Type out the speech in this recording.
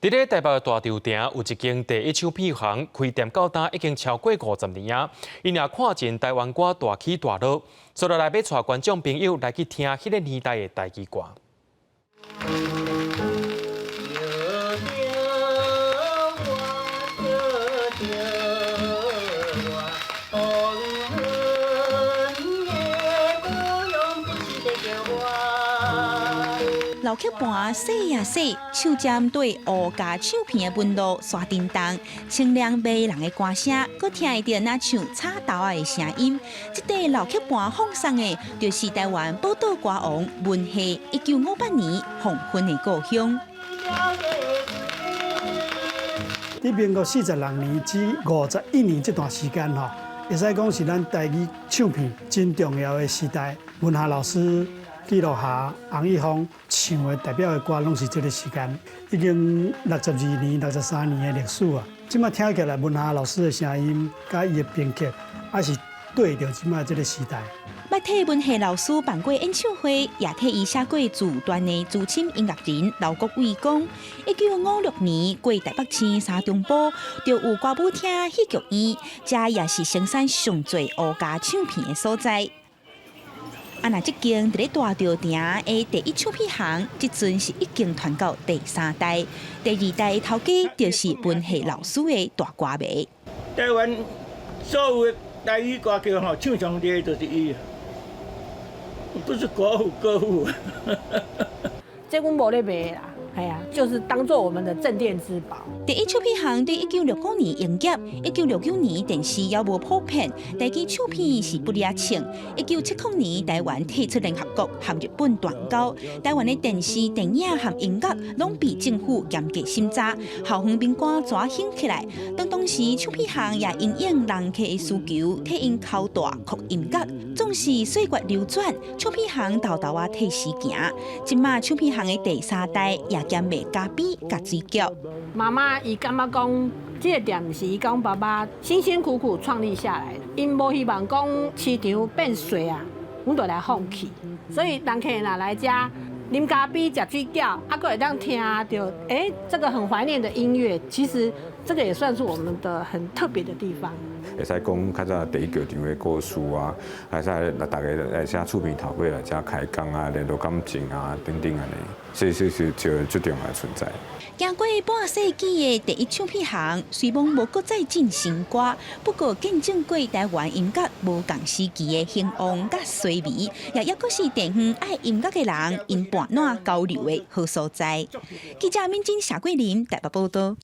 伫咧台北大稻埕有一间第一唱片行，开店到今已经超过50年啊！因也看尽台湾歌大起大落，所以来要带观众朋友来去听迄个年代的台语歌。 老曲盘洗呀洗，手尖对乌家唱片的纹路刷叮当，清亮迷人的歌声，搁听会到那像插头仔的声音。这块老曲盘放送的，就是台湾宝岛歌王文夏1958年黄昏的故乡。伫民国46年至51年这段时间吼，会使讲是咱台语唱片真重要的时代。文夏老师。 记录下洪一峰唱的代表的歌，拢是这个时间，已经62年、63年的历史啊。即摆听起来，文夏老师的声音，甲伊的编曲，也是对着即摆这个时代。捌替文夏老师办过演唱会，也替伊写过自传的资深音乐人刘国伟讲，1956年过台北市三中部，就有歌舞厅、戏剧院，这也是生产上最乌家唱片的所在。 那这间伫咧大稻埕的第一唱片行，即阵是已经传到第3代，第2代头家就是文夏老师的大歌迷。台湾所有的台语歌曲吼，唱上第就是伊，不是国父歌父。这阮无咧卖啦。 哎呀，就是当做我们的镇店之宝。第一唱片行在1965年营业，1969年电视也无普遍，台语唱片是不俩称。1970年台湾退出联合国，和日本断交，台湾的电视、电影和音乐拢被政府严格审查，校园民歌抓兴起来。当时唱片行也因应人客的需求，替因敲大酷音乐，总是岁月流转，唱片行豆豆啊替时行。即马唱片行的第3代也 兼卖咖啡、甲水饺。妈妈伊感觉讲，这个店是伊讲爸爸辛辛苦苦创立下来的，因无希望讲市场变衰啊，阮就来放弃。所以人客若来遮啉咖啡、食水饺，还会当听到，这个很怀念的音乐，其实这个也算是我们的很特别的地方。 会使讲较早第一剧场的故事啊，会使大家来写厝边头尾来遮开讲啊、联络感情啊等等安尼，这是最重要的存在。经过半世纪的第一唱片行，虽然无搁再进新歌，不过见证过台湾音乐无共时期的兴旺甲衰微，也搁是地方爱音乐的人因伴暖交流的好所在。记者敏珍、夏桂林台北报道。